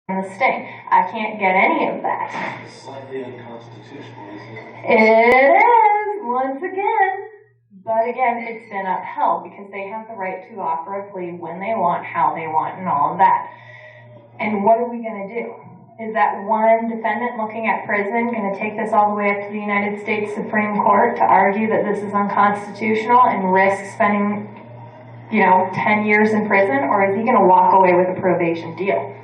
the sting. I can't get any of that. It's slightly unconstitutional, isn't it? It is, once again. But again, it's been upheld because they have the right to offer a plea when they want, how they want, and all of that. And what are we going to do? Is that one defendant looking at prison going to take this all the way up to the United States Supreme Court to argue that this is unconstitutional and risk spending, 10 years in prison? Or is he going to walk away with a probation deal?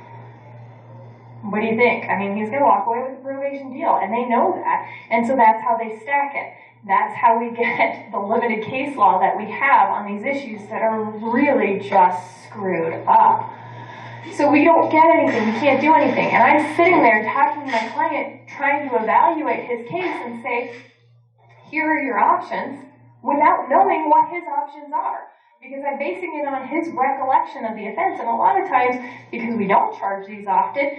What do you think? I mean, he's going to walk away with a probation deal, and they know that. And so that's how they stack it. That's how we get the limited case law that we have on these issues that are really just screwed up. So we don't get anything. We can't do anything. And I'm sitting there talking to my client, trying to evaluate his case and say, here are your options, without knowing what his options are. Because I'm basing it on his recollection of the offense. And a lot of times, because we don't charge these often,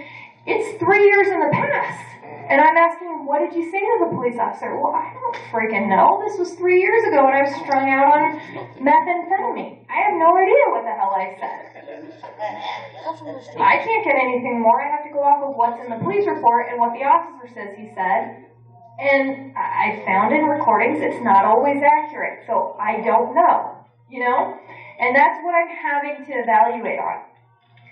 it's 3 years in the past. And I'm asking him, what did you say to the police officer? Well, I don't freaking know. This was 3 years ago when I was strung out on methamphetamine. I have no idea what the hell I said. I can't get anything more. I have to go off of what's in the police report and what the officer says he said. And I found in recordings it's not always accurate. So I don't know, And that's what I'm having to evaluate on.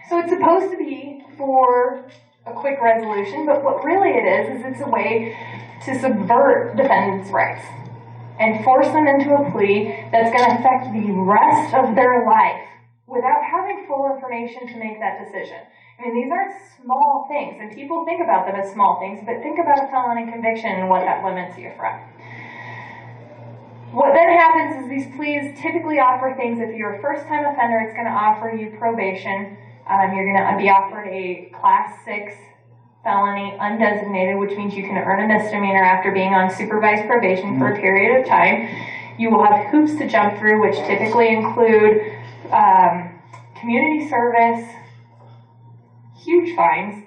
So it's supposed to be for a quick resolution, but what really it is it's a way to subvert defendants' rights and force them into a plea that's going to affect the rest of their life without having full information to make that decision. I mean, these aren't small things, and people think about them as small things, but think about a felony conviction and what that limits you from. What then happens is these pleas typically offer things. If you're a first-time offender, it's going to offer you probation. You're going to be offered a Class 6 felony undesignated, which means you can earn a misdemeanor after being on supervised probation for a period of time. You will have hoops to jump through, which typically include community service, huge fines,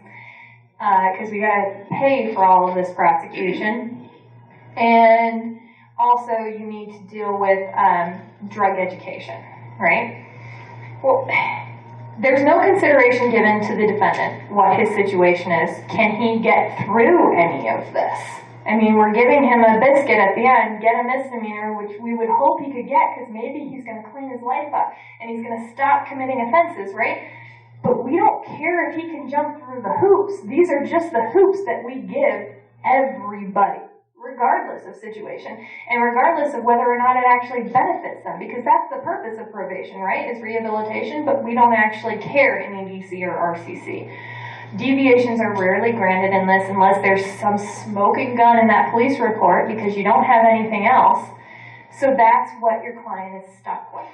because we got to pay for all of this prosecution. And also you need to deal with drug education, right? Well, there's no consideration given to the defendant what his situation is. Can he get through any of this? I mean, we're giving him a biscuit at the end, get a misdemeanor, which we would hope he could get because maybe he's going to clean his life up and he's going to stop committing offenses, right? But we don't care if he can jump through the hoops. These are just the hoops that we give everybody, regardless of situation, and regardless of whether or not it actually benefits them, because that's the purpose of probation, right, is rehabilitation, but we don't actually care in EDC or RCC. Deviations are rarely granted in this unless there's some smoking gun in that police report because you don't have anything else. So that's what your client is stuck with.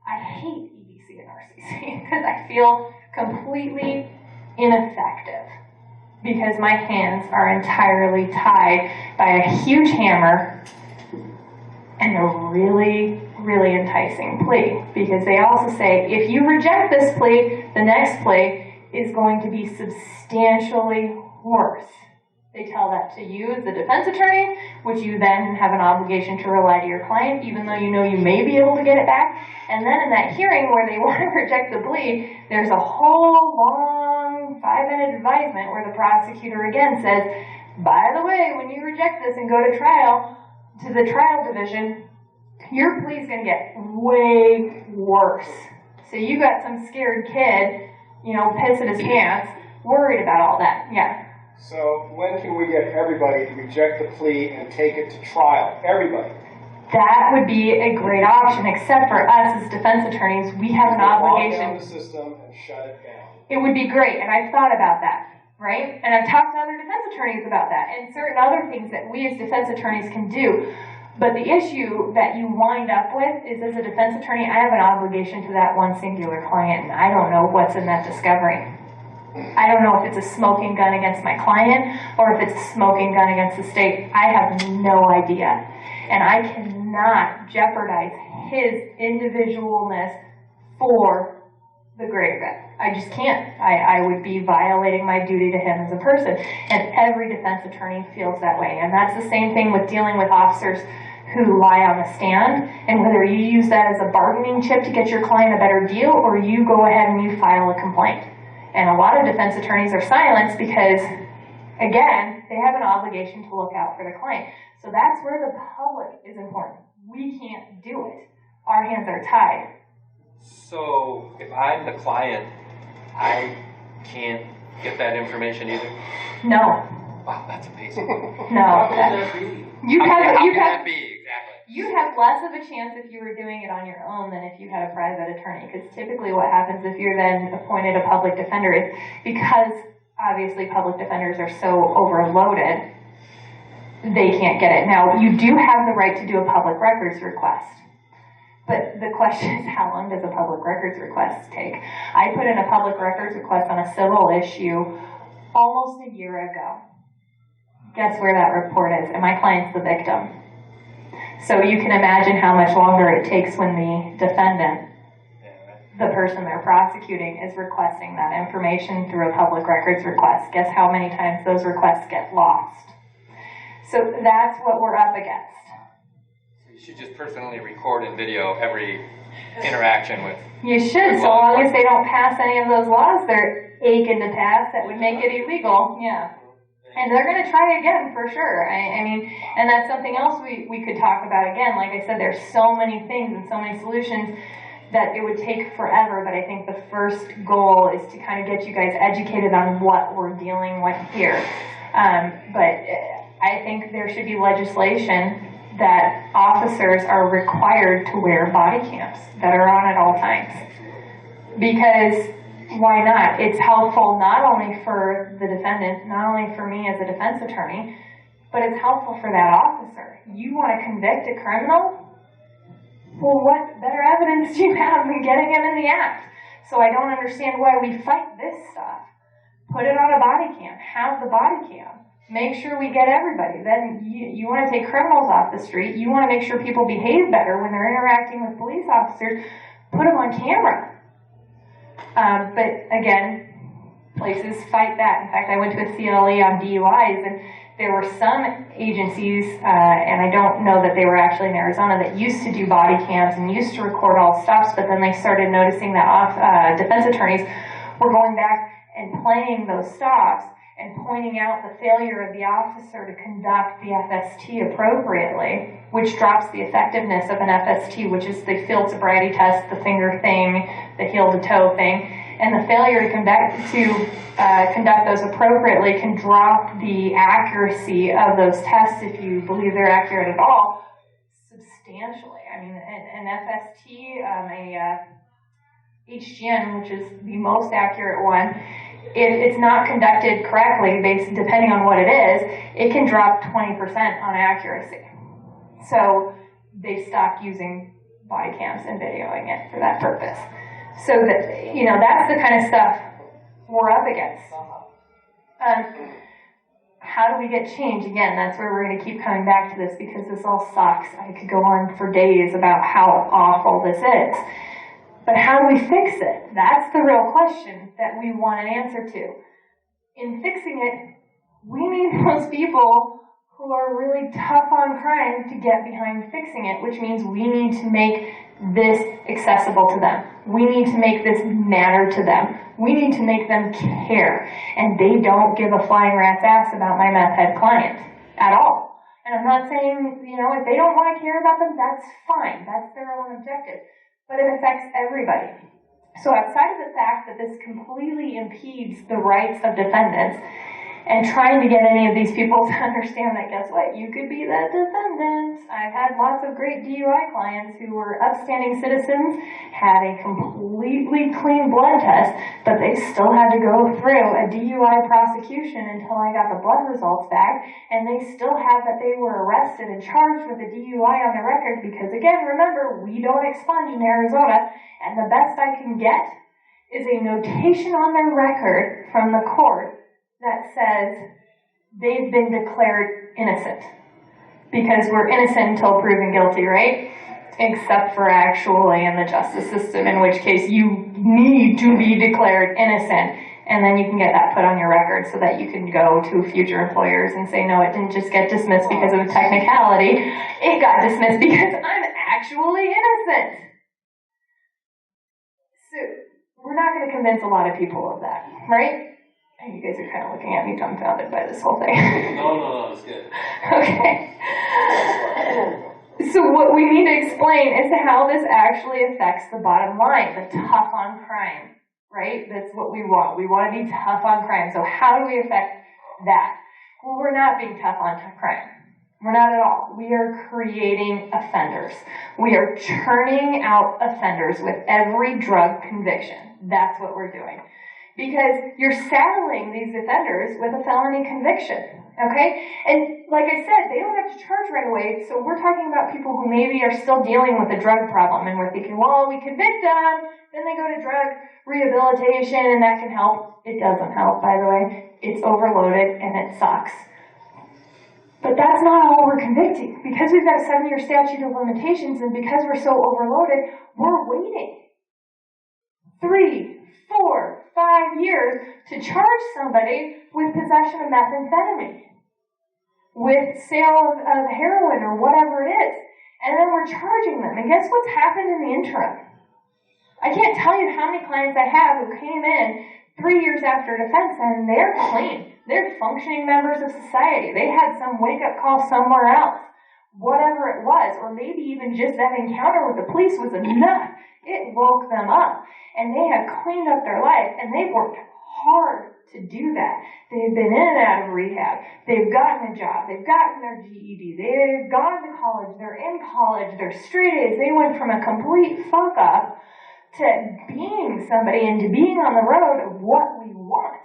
I hate EDC and RCC because I feel completely ineffective, because my hands are entirely tied by a huge hammer and a really, really enticing plea. Because they also say, if you reject this plea, the next plea is going to be substantially worse. They tell that to you as the defense attorney, which you then have an obligation to rely to your client, even though you know you may be able to get it back. And then in that hearing where they want to reject the plea, there's a whole long 5-minute advisement where the prosecutor again says, by the way, when you reject this and go to trial, to the trial division, your plea is going to get way worse. So you got some scared kid, pissing his pants, worried about all that. Yeah. So when can we get everybody to reject the plea and take it to trial? Everybody. That would be a great option, except for us as defense attorneys, we have an obligation. Lock down the system and shut it down. It would be great, and I've thought about that, right? And I've talked to other defense attorneys about that, and certain other things that we as defense attorneys can do. But the issue that you wind up with is, as a defense attorney, I have an obligation to that one singular client, and I don't know what's in that discovery. I don't know if it's a smoking gun against my client or if it's a smoking gun against the state. I have no idea. And I cannot jeopardize his individualness for the greater good. I just can't. I would be violating my duty to him as a person. And every defense attorney feels that way. And that's the same thing with dealing with officers who lie on the stand, and whether you use that as a bargaining chip to get your client a better deal or you go ahead and you file a complaint. And a lot of defense attorneys are silenced because, again, they have an obligation to look out for the client. So that's where the public is important. We can't do it. Our hands are tied. So if I'm the client, I can't get that information either? No. Wow, that's amazing. No. How can that be? How can that be? Exactly. You have less of a chance if you were doing it on your own than if you had a private attorney. Because typically what happens if you're then appointed a public defender is because obviously public defenders are so overloaded, they can't get it. Now, you do have the right to do a public records request. But the question is, how long does a public records request take? I put in a public records request on a civil issue almost a year ago. Guess where that report is? And my client's the victim. So you can imagine how much longer it takes when the defendant, the person they're prosecuting, is requesting that information through a public records request. Guess how many times those requests get lost? So that's what we're up against. So you should just personally record and video every interaction with. You should, so long as they don't pass any of those laws they're aching to pass that would make it illegal. Yeah. And they're going to try again for sure. I mean, and that's something else we could talk about again. Like I said, there's so many things and so many solutions that it would take forever. But I think the first goal is to kind of get you guys educated on what we're dealing with here. But I think there should be legislation that officers are required to wear body cams that are on at all times. Because why not? It's helpful not only for the defendant, not only for me as a defense attorney, but it's helpful for that officer. You want to convict a criminal? Well, what better evidence do you have than getting him in the act? So I don't understand why we fight this stuff. Put it on a body cam. Have the body cam. Make sure we get everybody. Then you want to take criminals off the street. You want to make sure people behave better when they're interacting with police officers. Put them on camera. But again, places fight that. In fact, I went to a CLE on DUIs, and there were some agencies, and I don't know that they were actually in Arizona, that used to do body cams and used to record all stops, but then they started noticing that defense attorneys were going back and playing those stops and pointing out the failure of the officer to conduct the FST appropriately, which drops the effectiveness of an FST, which is the field sobriety test, the finger thing, the heel to toe thing, and the failure to conduct those appropriately can drop the accuracy of those tests, if you believe they're accurate at all, substantially. I mean, an FST, HGN, which is the most accurate one, if it's not conducted correctly, depending on what it is, it can drop 20% on accuracy. So they stopped using body cams and videoing it for that purpose. So that, that's the kind of stuff we're up against. How do we get change? Again, that's where we're going to keep coming back to this, because this all sucks. I could go on for days about how awful this is. But how do we fix it? That's the real question that we want an answer to. In fixing it, we need those people who are really tough on crime to get behind fixing it, which means we need to make this accessible to them. We need to make this matter to them. We need to make them care. And they don't give a flying rat's ass about my meth head client at all. And I'm not saying, if they don't want to care about them, that's fine. That's their own objective. But it affects everybody. So outside of the fact that this completely impedes the rights of defendants, and trying to get any of these people to understand that, guess what, you could be that defendant. I've had lots of great DUI clients who were upstanding citizens, had a completely clean blood test, but they still had to go through a DUI prosecution until I got the blood results back, and they still have that they were arrested and charged with a DUI on their record, because again, remember, we don't expunge in Arizona, and the best I can get is a notation on their record from the court that says they've been declared innocent. Because we're innocent until proven guilty, right? Except for actually in the justice system, in which case you need to be declared innocent. And then you can get that put on your record so that you can go to future employers and say, no, it didn't just get dismissed because of a technicality. It got dismissed because I'm actually innocent. So We're not going to convince a lot of people of that, right? You guys are kind of looking at me dumbfounded by this whole thing. No, it's good. Okay. So what we need to explain is how this actually affects the bottom line, the tough on crime, right? That's what we want. We want to be tough on crime. So how do we affect that? Well, we're not being tough on crime. We're not at all. We are creating offenders. We are churning out offenders with every drug conviction. That's what we're doing. Because you're saddling these offenders with a felony conviction, okay? And like I said, they don't have to charge right away, so we're talking about people who maybe are still dealing with a drug problem, and we're thinking, well, we convict them, then they go to drug rehabilitation, and that can help. It doesn't help, by the way. It's overloaded, and it sucks. But that's not all we're convicting. Because we've got a 7-year statute of limitations, and because we're so overloaded, we're waiting 3, 4, 5 years to charge somebody with possession of methamphetamine, with sale of heroin or whatever it is. And then we're charging them. And guess what's happened in the interim? I can't tell you how many clients I have who came in 3 years after defense and they're clean. They're functioning members of society. They had some wake-up call somewhere else. Whatever it was, or maybe even just that encounter with the police was enough. It woke them up. And they have cleaned up their life, and they've worked hard to do that. They've been in and out of rehab. They've gotten a job. They've gotten their GED. They've gone to college. They're in college. They're straight A's. They went from a complete fuck-up to being somebody and to being on the road of what we want.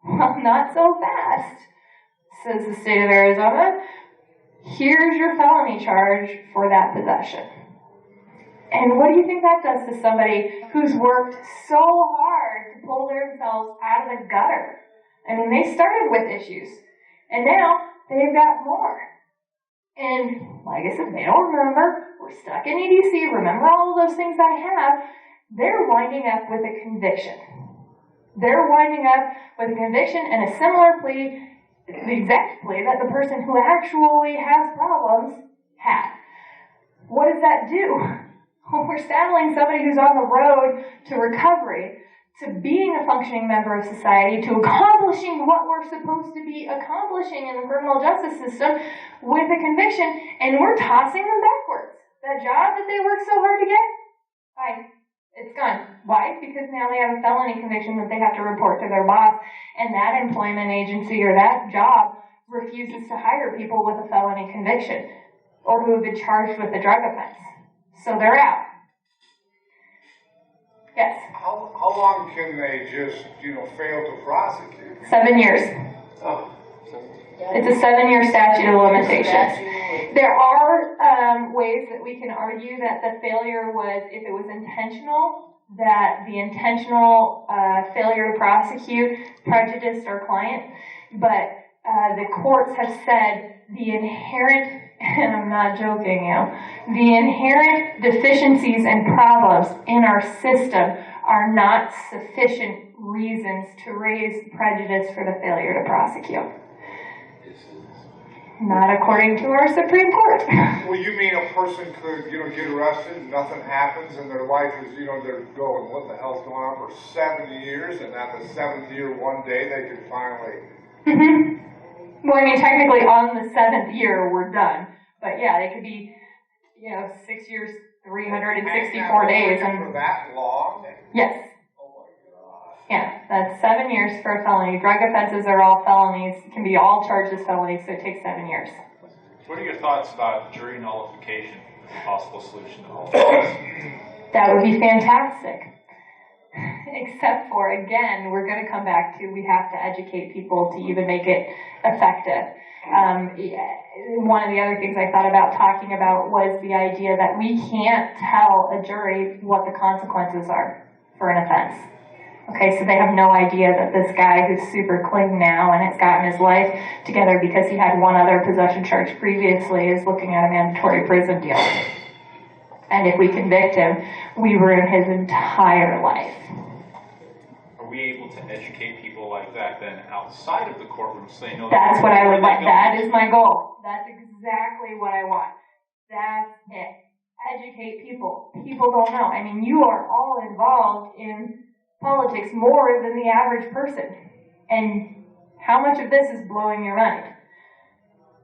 Well, not so fast, says the state of Arizona. Here's your felony charge for that possession. And what do you think that does to somebody who's worked so hard to pull themselves out of the gutter? I mean, they started with issues, and now they've got more. And like I said, they don't remember. We're stuck in EDC. Remember all of those things I have. They're winding up with a conviction. They're winding up with a conviction and a similar plea, the exact plea that the person who actually has problems had. What does that do? Well, we're saddling somebody who's on the road to recovery, to being a functioning member of society, to accomplishing what we're supposed to be accomplishing in the criminal justice system with a conviction, and we're tossing them backwards. That job that they worked so hard to get, bye. It's gone. Why? Because now they have a felony conviction that they have to report to their boss, and that employment agency or that job refuses to hire people with a felony conviction or who have been charged with a drug offense. So they're out. Yes? How long can they just, fail to prosecute? 7 years. Oh. It's a 7-year statute of limitations. There are ways that we can argue that the failure was, if it was intentional, that the intentional failure to prosecute prejudiced our client. But the courts have said the inherent, and I'm not joking, the inherent deficiencies and problems in our system are not sufficient reasons to raise prejudice for the failure to prosecute. Not according to our Supreme Court. Well, you mean a person could, get arrested and nothing happens and their life is, they're going, what the hell's going on for 7 years, and at the 7th year, one day, they could finally... Mm-hmm. Well, I mean, technically on the 7th year, we're done. But yeah, they could be, 6 years, 364 days. And for that long? Yes. Yeah, that's 7 years for a felony. Drug offenses are all felonies, can be all charged as felonies, so it takes 7 years. What are your thoughts about jury nullification as a possible solution to all this? That would be fantastic. Except for, again, we're going to come back to we have to educate people to even make it effective. One of the other things I thought about talking about was the idea that we can't tell a jury what the consequences are for an offense. Okay, so they have no idea that this guy who's super clean now and has gotten his life together because he had one other possession charge previously is looking at a mandatory prison deal. And if we convict him, we ruin his entire life. Are we able to educate people like that then outside of the courtroom so they know that's what I would like. That is my goal. That's exactly what I want. That's it. educate people. People don't know. I mean, you are all involved in politics more than the average person. And how much of this is blowing your mind?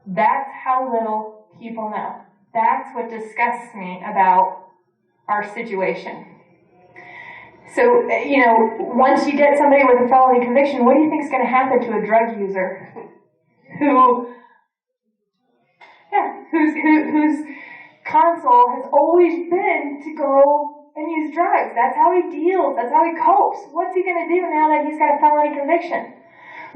That's how little people know. That's what disgusts me about our situation. So, once you get somebody with a felony conviction, what do you think is going to happen to a drug user whose console has always been to go and use drugs? That's how he deals. That's how he copes. What's he going to do now that he's got a felony conviction?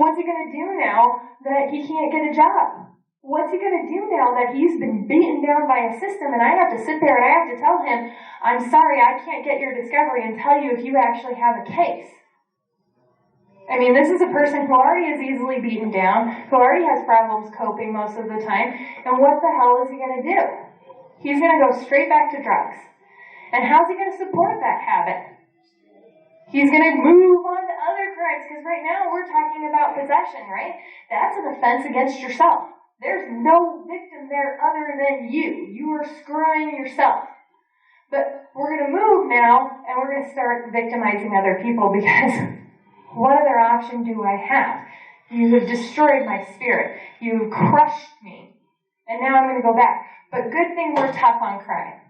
What's he going to do now that he can't get a job? What's he going to do now that he's been beaten down by a system and I have to sit there and I have to tell him, I'm sorry, I can't get your discovery and tell you if you actually have a case? I mean, this is a person who already is easily beaten down, who already has problems coping most of the time, and what the hell is he going to do? He's going to go straight back to drugs. And how's he going to support that habit? He's going to move on to other crimes, because right now we're talking about possession, right? That's an offense against yourself. There's no victim there other than you. You are screwing yourself. But we're going to move now, and we're going to start victimizing other people, because what other option do I have? You have destroyed my spirit. You've crushed me. And now I'm going to go back. But good thing we're tough on crime.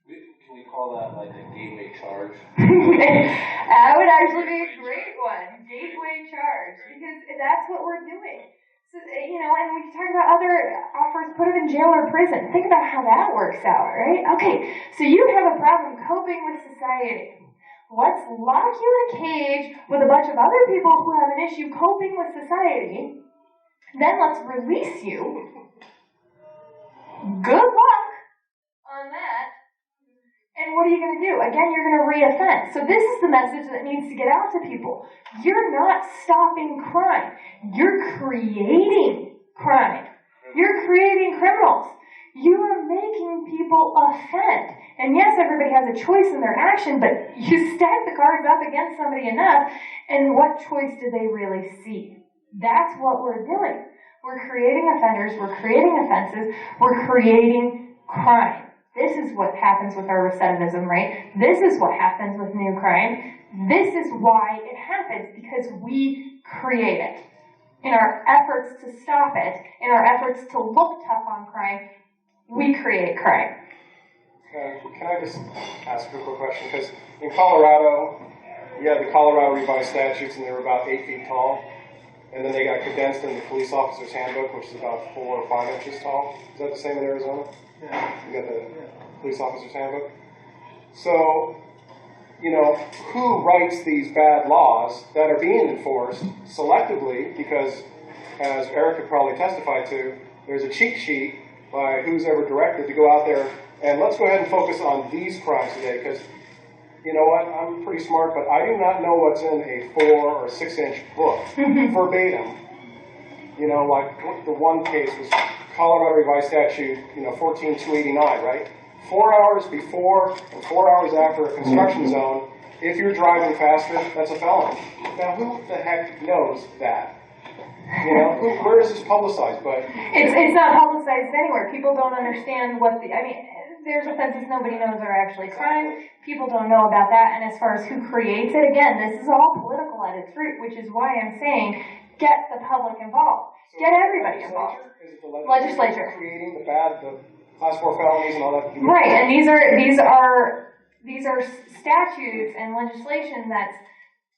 Can we call that like a gateway charge? That would actually be a great one. Gateway charge. Because that's what we're doing. So, and we can talk about other offers, put them in jail or prison. Think about how that works out, right? Okay, so you have a problem coping with society. Let's lock you in a cage with a bunch of other people who have an issue coping with society. Then let's release you. Good luck on that. And what are you going to do? Again, you're going to re-offend. So this is the message that needs to get out to people. You're not stopping crime. You're creating crime. You're creating criminals. You are making people offend. And yes, everybody has a choice in their action, but you stack the cards up against somebody enough, and what choice do they really see? That's what we're doing. We're creating offenders. We're creating offenses. We're creating crime. This is what happens with our recidivism, right? This is what happens with new crime. This is why it happens, because we create it. In our efforts to stop it, in our efforts to look tough on crime, we create crime. Can I just ask a quick question? Because in Colorado, you had the Colorado revised statutes, and they were about 8 feet tall. And then they got condensed in the police officer's handbook, which is about 4 or 5 inches tall. Is that the same in Arizona? Yeah. You got the police officer's handbook? So, who writes these bad laws that are being enforced selectively? Because, as Eric could probably testify to, there's a cheat sheet by who's ever directed to go out there, and let's go ahead and focus on these crimes today, because you know what, I'm pretty smart, but I do not know what's in a 4 or 6 inch book verbatim. Like the one case was Colorado Revised Statute, 14289, right? 4 hours before and 4 hours after a construction zone, if you're driving faster, that's a felony. Now, who the heck knows that? Where is this publicized? But it's not publicized anywhere. People don't understand there's offenses nobody knows are actually crime. People don't know about that. And as far as who creates it, again, this is all political at its root, which is why I'm saying get the public involved. Get everybody involved. Is it the Legislature creating the class 4 felonies and all that? Right, and these are statutes and legislation that's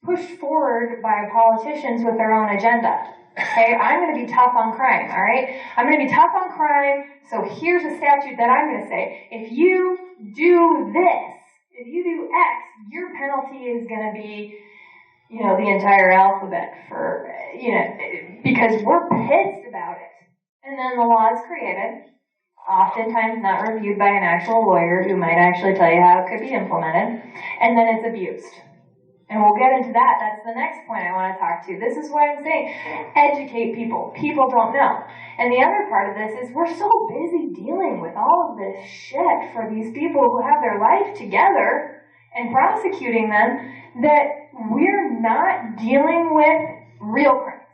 pushed forward by politicians with their own agenda. Okay, I'm going to be tough on crime, all right? I'm going to be tough on crime, so here's a statute that I'm going to say. If you do this, if you do X, your penalty is going to be, the entire alphabet for, because we're pissed about it. And then the law is created, oftentimes not reviewed by an actual lawyer who might actually tell you how it could be implemented, and then it's abused. And we'll get into that. That's the next point I want to talk to. This is why I'm saying educate people. People don't know. And the other part of this is we're so busy dealing with all of this shit for these people who have their life together and prosecuting them that we're not dealing with real crimes.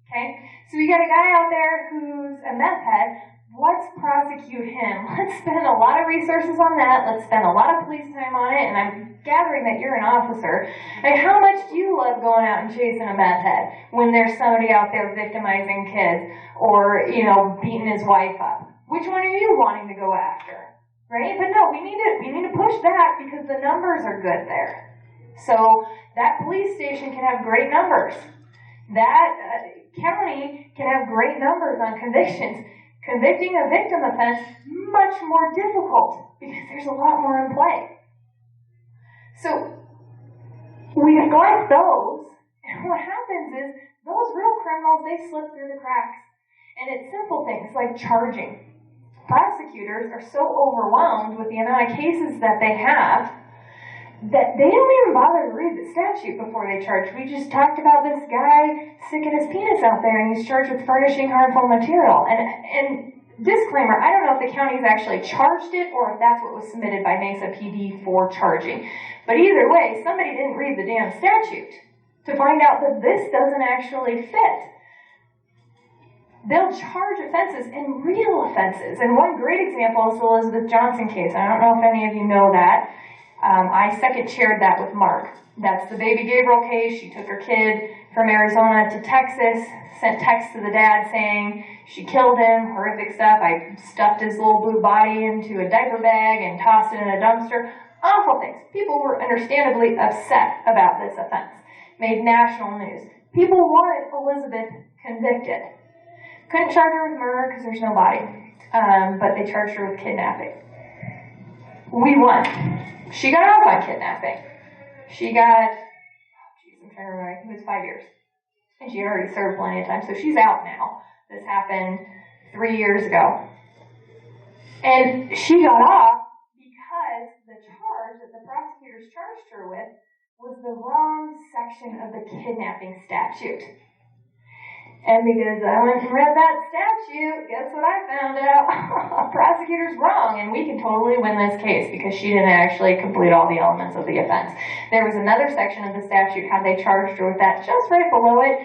Okay? So we got a guy out there who's a meth head let's prosecute him. Let's spend a lot of resources on that. Let's spend a lot of police time on it. And I'm gathering that you're an officer. And how much do you love going out and chasing a meth head when there's somebody out there victimizing kids or, beating his wife up? Which one are you wanting to go after? Right? But no, we need to push that because the numbers are good there. So that police station can have great numbers. That county can have great numbers on convictions. Convicting a victim offense, much more difficult because there's a lot more in play. So we neglect those, and what happens is those real criminals, they slip through the cracks. And it's simple things like charging. Prosecutors are so overwhelmed with the amount of cases that they have that they don't even bother to read the statute before they charge. We just talked about this guy sticking his penis out there and he's charged with furnishing harmful material. And disclaimer, I don't know if the county's actually charged it or if that's what was submitted by Mesa PD for charging. But either way, somebody didn't read the damn statute to find out that this doesn't actually fit. They'll charge offenses and real offenses. And one great example is the Elizabeth Johnson case. I don't know if any of you know that. I second chaired that with Mark. That's the baby Gabriel case. She took her kid from Arizona to Texas, sent text to the dad saying she killed him, horrific stuff. I stuffed his little blue body into a diaper bag and tossed it in a dumpster. Awful things. People were understandably upset about this offense. Made national news. People wanted Elizabeth convicted. Couldn't charge her with murder because there's no body, but they charged her with kidnapping. We won. She got off on kidnapping. She got, I'm trying to remember, I think it was 5 years. And she had already served plenty of time, so she's out now. This happened 3 years ago. And she got off because the charge that the prosecutors charged her with was the wrong section of the kidnapping statute. And because I went and read that statute, guess what I found out? Prosecutor's wrong, and we can totally win this case because she didn't actually complete all the elements of the offense. There was another section of the statute, had they charged her with that just right below it,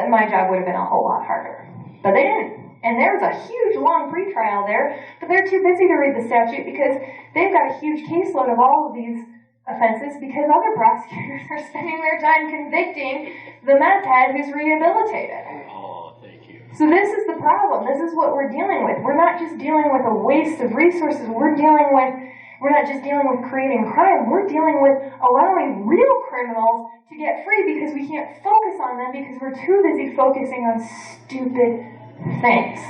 my job would have been a whole lot harder. But they didn't. And there was a huge, long pretrial there, but they're too busy to read the statute because they've got a huge caseload of all of these offenses because other prosecutors are spending their time convicting the meth head who's rehabilitated. Oh, thank you. So this is the problem. This is what we're dealing with. We're not just dealing with a waste of resources. We're not just dealing with creating crime. We're dealing with allowing real criminals to get free because we can't focus on them because we're too busy focusing on stupid things.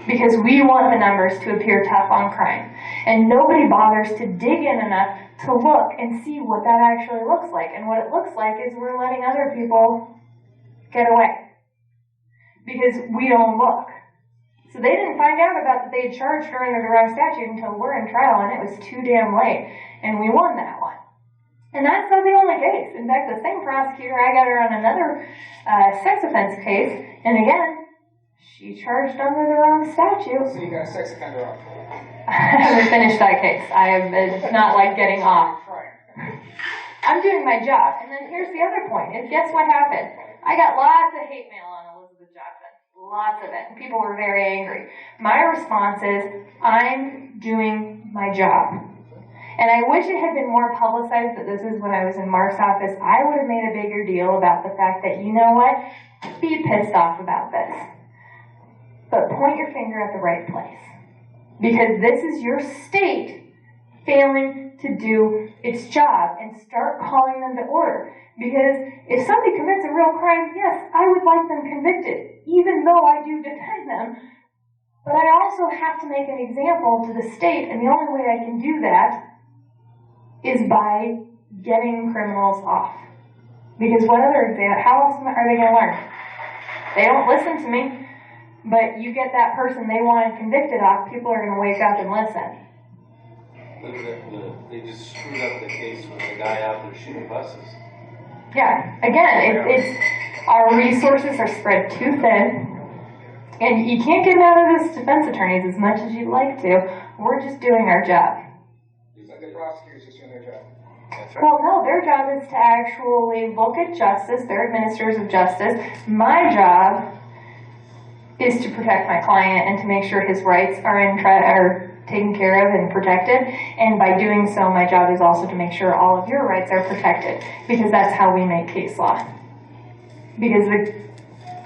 Because we want the numbers to appear tough on crime. And nobody bothers to dig in enough to look and see what that actually looks like. And what it looks like is we're letting other people get away. Because we don't look. So they didn't find out about that they had charged her under the wrong statute until we're in trial, and it was too damn late. And we won that one. And that's not the only case. In fact, the same prosecutor, I got her on another sex offense case, and again, she charged under the wrong statute. So you got a sex offender on. I haven't finished that case. It's not like getting off. I'm doing my job. And then here's the other point. And guess what happened? I got lots of hate mail on Elizabeth Johnson. Lots of it. And people were very angry. My response is, I'm doing my job. And I wish it had been more publicized that this is when I was in Mark's office. I would have made a bigger deal about the fact that, you know what? Be pissed off about this. But point your finger at the right place. Because this is your state failing to do its job and start calling them to order. Because if somebody commits a real crime, yes, I would like them convicted, even though I do defend them. But I also have to make an example to the state, and the only way I can do that is by getting criminals off. Because what other example? How else are they going to learn? They don't listen to me. But you get that person they wanted convicted off, people are going to wake up and listen. They just screwed up the case with the guy out there shooting buses. Yeah, again, it's our resources are spread too thin, and you can't get out of this defense attorneys as much as you'd like to. We're just doing our job. You said the prosecutors just doing their job. That's right. Well, no, their job is to actually look at justice. They're administrators of justice. My job is to protect my client and to make sure his rights are taken care of and protected. And by doing so, my job is also to make sure all of your rights are protected, because that's how we make case law. Because the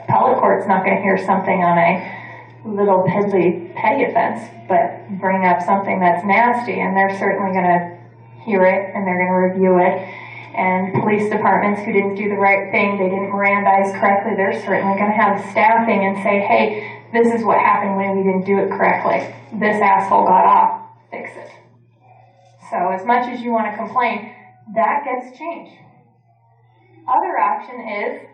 appellate court's not going to hear something on a little piddly petty offense, but bring up something that's nasty, and they're certainly going to hear it and they're going to review it. And police departments who didn't do the right thing, they didn't Mirandize correctly, they're certainly going to have staffing and say, hey, this is what happened when we didn't do it correctly. This asshole got off, fix it. So as much as you want to complain, that gets changed. Other option is,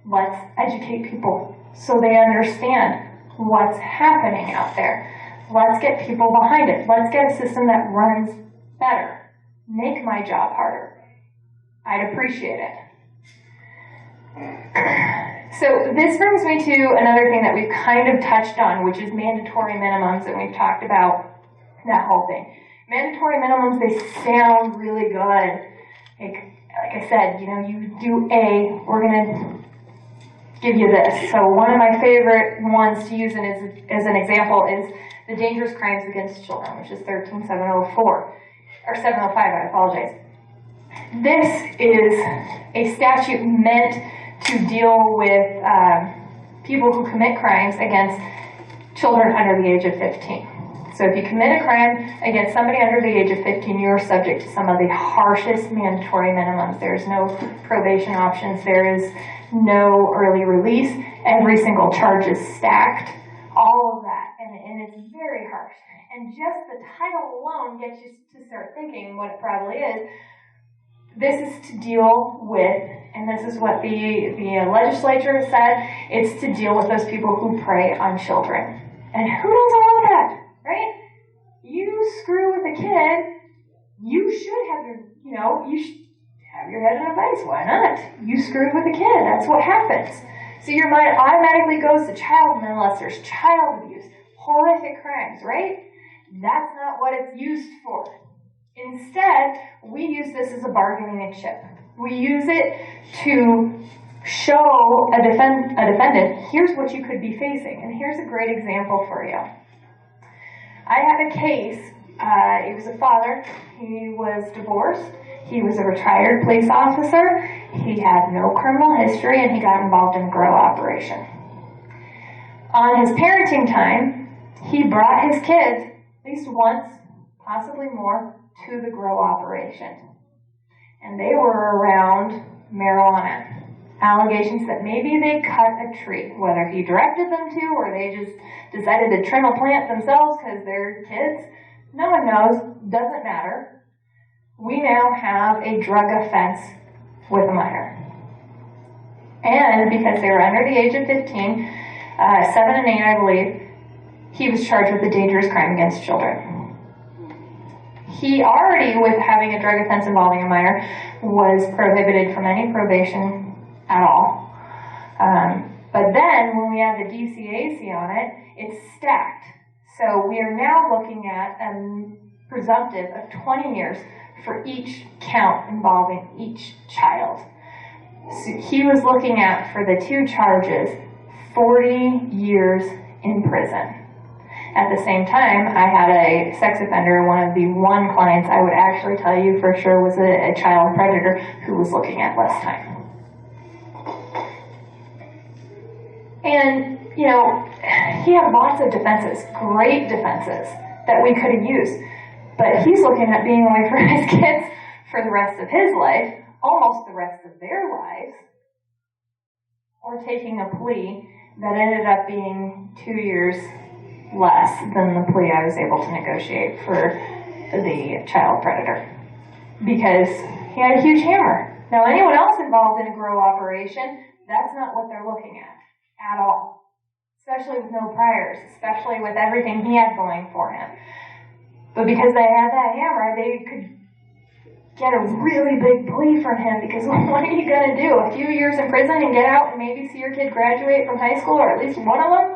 let's educate people so they understand what's happening out there. Let's get people behind it. Let's get a system that runs better. Make my job harder. I'd appreciate it. So this brings me to another thing that we've kind of touched on, which is mandatory minimums, and we've talked about that whole thing. Mandatory minimums, they sound really good. Like I said, you do A, we're going to give you this. So one of my favorite ones to use as an example is the dangerous crimes against children, which is 13704, or 705, I apologize. This is a statute meant to deal with people who commit crimes against children under the age of 15. So if you commit a crime against somebody under the age of 15, you are subject to some of the harshest mandatory minimums. There's no probation options. There is no early release. Every single charge is stacked. All of that. And it's very harsh. And just the title alone gets you to start thinking what it probably is. This is to deal with, and this is what the legislature has said, it's to deal with those people who prey on children. And who doesn't want that? Right? You screw with a kid, you should have you should have your head in a vice. Why not? You screwed with a kid. That's what happens. So your mind automatically goes to child molesters, child abuse, horrific crimes, right? That's not what it's used for. Instead, we use this as a bargaining chip. We use it to show a defendant, here's what you could be facing. And here's a great example for you. I had a case, it was a father, he was divorced, he was a retired police officer, he had no criminal history, and he got involved in a grow operation. On his parenting time, he brought his kids, at least once, possibly more, to the grow operation. And they were around marijuana. Allegations that maybe they cut a tree, whether he directed them to or they just decided to trim a plant themselves because they're kids. No one knows. Doesn't matter. We now have a drug offense with a minor. And because they were under the age of 15, 7 and 8, I believe, he was charged with a dangerous crime against children. He already, with having a drug offense involving a minor, was prohibited from any probation at all. But then, when we add the DCAC on it, it's stacked. So we are now looking at a presumptive of 20 years for each count involving each child. So he was looking at, for the 2 charges, 40 years in prison. At the same time, I had a sex offender, one of the clients I would actually tell you for sure was a child predator who was looking at less time. And, he had lots of defenses, great defenses, that we could have used. But he's looking at being away from his kids for the rest of his life, almost the rest of their lives, or taking a plea that ended up being 2 years less than the plea I was able to negotiate for the child predator. Because he had a huge hammer. Now, anyone else involved in a grow operation, that's not what they're looking at all. Especially with no priors, especially with everything he had going for him. But because they had that hammer, they could get a really big plea from him, because what are you going to do? A few years in prison and get out and maybe see your kid graduate from high school, or at least one of them?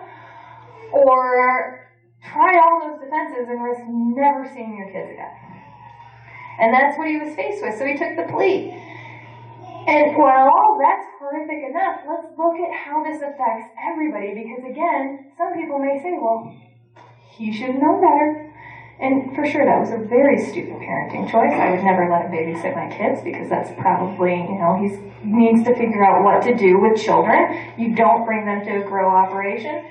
Or try all those defenses and risk never seeing your kids again. And that's what he was faced with, so he took the plea. And while that's horrific enough, let's look at how this affects everybody, because again, some people may say, well, he should know better. And for sure, that was a very stupid parenting choice. I would never let him babysit my kids, because that's probably, he needs to figure out what to do with children. You don't bring them to a grow operation.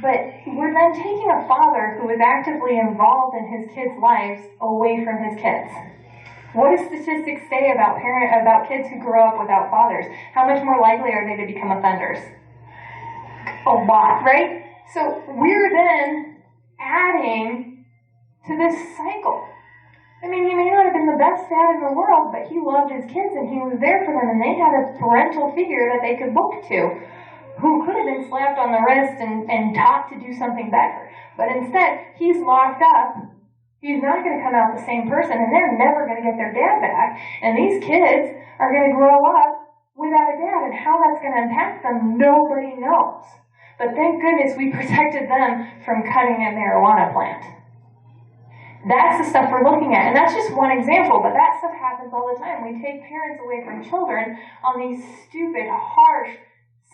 But we're then taking a father who is actively involved in his kids' lives away from his kids. What do statistics say about kids who grow up without fathers? How much more likely are they to become offenders? A lot, right? So we're then adding to this cycle. I mean, he may not have been the best dad in the world, but he loved his kids and he was there for them, and they had a parental figure that they could look to, who could have been slapped on the wrist and taught to do something better. But instead, he's locked up. He's not going to come out the same person, and they're never going to get their dad back. And these kids are going to grow up without a dad, and how that's going to impact them, nobody knows. But thank goodness we protected them from cutting a marijuana plant. That's the stuff we're looking at. And that's just one example, but that stuff happens all the time. We take parents away from children on these stupid, harsh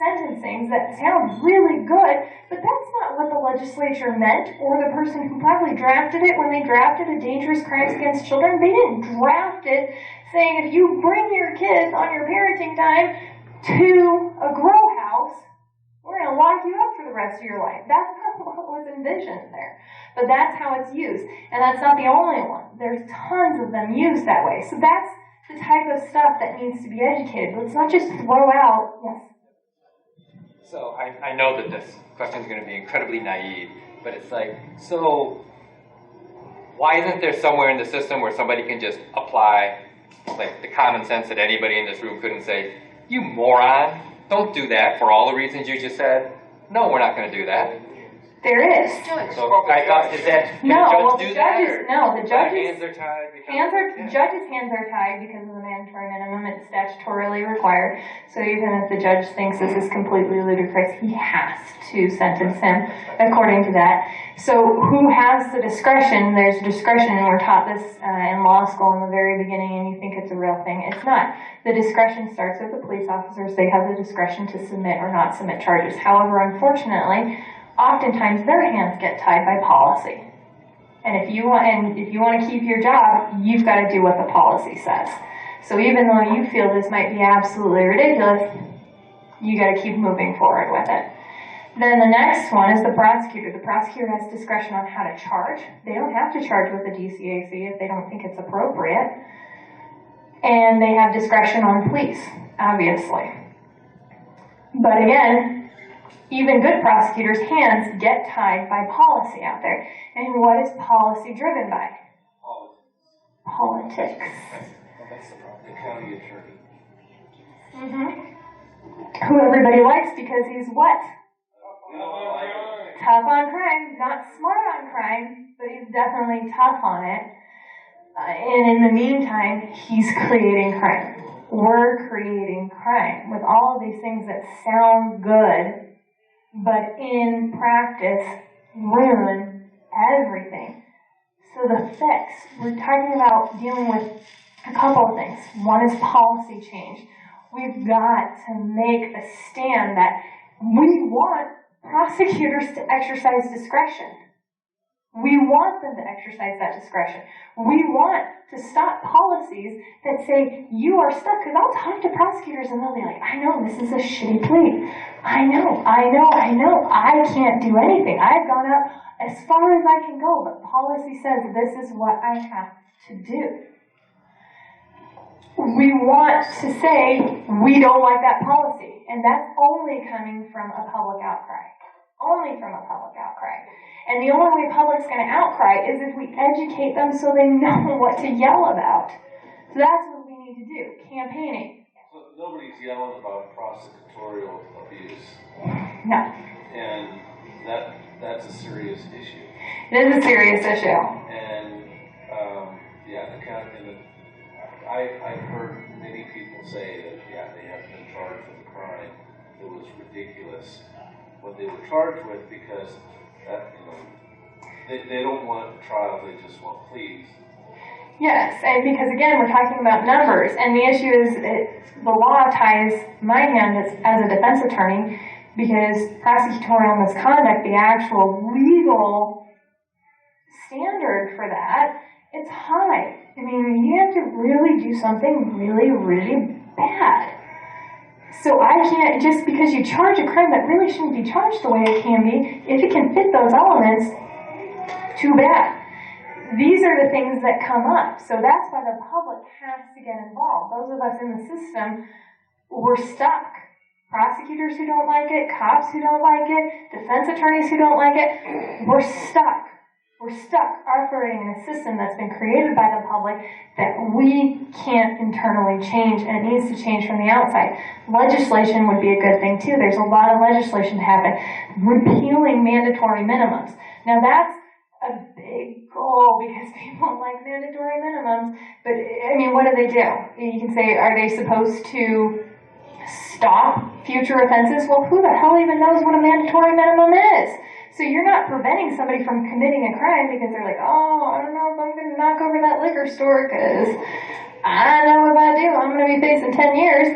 sentencings that sound really good, but that's not what the legislature meant, or the person who probably drafted it when they drafted a dangerous crimes against children. They didn't draft it saying if you bring your kids on your parenting time to a grow house, we're going to lock you up for the rest of your life. That's not what was envisioned there. But that's how it's used. And that's not the only one. There's tons of them used that way. So that's the type of stuff that needs to be educated. Let's not just throw out, yes. So I know that this question is going to be incredibly naive, but it's like, so why isn't there somewhere in the system where somebody can just apply like the common sense that anybody in this room couldn't say, you moron, don't do that for all the reasons you just said? No, we're not going to do that. There is. So I thought, is that, no, well, the judges, no, the judges, hands are tied. judges' hands are tied because of the mandatory minimum. It's statutorily required. So even if the judge thinks this is completely ludicrous, he has to sentence him according to that. So who has the discretion? There's discretion, and we're taught this in law school in the very beginning, and you think it's a real thing. It's not. The discretion starts with the police officers. They have the discretion to submit or not submit charges. However, unfortunately, oftentimes their hands get tied by policy. And if you want to keep your job, you've got to do what the policy says. So even though you feel this might be absolutely ridiculous, you got to keep moving forward with it. Then the next one is the prosecutor. The prosecutor has discretion on how to charge. They don't have to charge with a DCAC if they don't think it's appropriate. And they have discretion on pleas, obviously. But again, even good prosecutors' hands get tied by policy out there. And what is policy driven by? Politics. That's the problem. The county attorney. Who everybody likes because he's what? No, Tough on crime. Not smart on crime, but he's definitely tough on it. And in the meantime, he's creating crime. We're creating crime with all of these things that sound good, but in practice ruin everything. So the fix, we're talking about dealing with a couple of things. One is policy change. We've got to make a stand that we want prosecutors to exercise discretion. We want them to exercise that discretion. We want to stop policies that say, you are stuck. Because I'll talk to prosecutors and they'll be like, I know, this is a shitty plea. I know. I can't do anything. I've gone up as far as I can go, but policy says this is what I have to do. We want to say, we don't like that policy. And that's only coming from a public outcry. Only from a public outcry. And the only way public's going to outcry is if we educate them so they know what to yell about. So that's what we need to do, campaigning. So nobody's yelling about prosecutorial abuse. No. And that's a serious issue. It is a serious issue. And, the county, I've heard many people say that, they haven't been charged with a crime. It was ridiculous what they were charged with because that, they don't want trials, they just want pleas. Yes, and because again, we're talking about numbers, and the issue is the law ties my hand as a defense attorney because prosecutorial misconduct, the actual legal standard for that, it's high. I mean, you have to really do something really, really bad. So I can't, just because you charge a crime that really shouldn't be charged the way it can be, if it can fit those elements, too bad. These are the things that come up. So that's why the public has to get involved. Those of us in the system, we're stuck. Prosecutors who don't like it, cops who don't like it, defense attorneys who don't like it, we're stuck. We're stuck operating in a system that's been created by the public that we can't internally change, and it needs to change from the outside. Legislation would be a good thing too. There's a lot of legislation to happen. Repealing mandatory minimums. Now that's a big goal because people like mandatory minimums, but I mean, what do? You can say, are they supposed to stop future offenses? Well, who the hell even knows what a mandatory minimum is? So you're not preventing somebody from committing a crime because they're like, oh, I don't know if I'm going to knock over that liquor store because I know if I do, I'm going to be facing 10 years.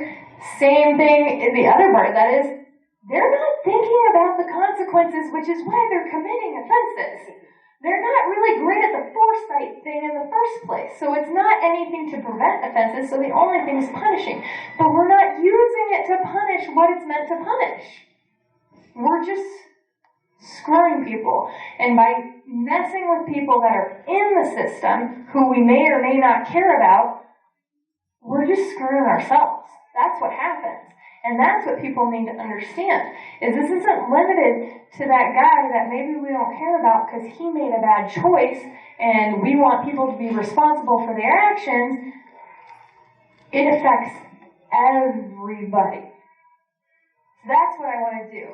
Same thing, the other part of that is they're not thinking about the consequences, which is why they're committing offenses. They're not really great at the foresight thing in the first place. So it's not anything to prevent offenses, so the only thing is punishing. But we're not using it to punish what it's meant to punish. We're just screwing people. And by messing with people that are in the system, who we may or may not care about, we're just screwing ourselves. That's what happens. And that's what people need to understand, is this isn't limited to that guy that maybe we don't care about because he made a bad choice and we want people to be responsible for their actions. It affects everybody. So that's what I want to do.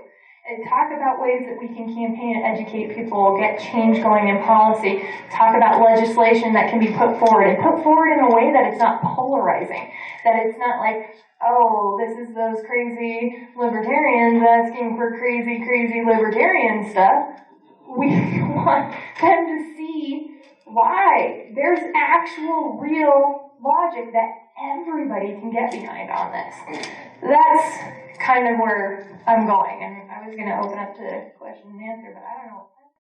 And talk about ways that we can campaign and educate people, get change going in policy, talk about legislation that can be put forward, and put forward in a way that it's not polarizing, that it's not like, oh, this is those crazy libertarians asking for crazy, crazy libertarian stuff. We want them to see why there's actual, real logic that everybody can get behind on this. That's kind of where I'm going, and I was going to open up to question and answer, but I don't know.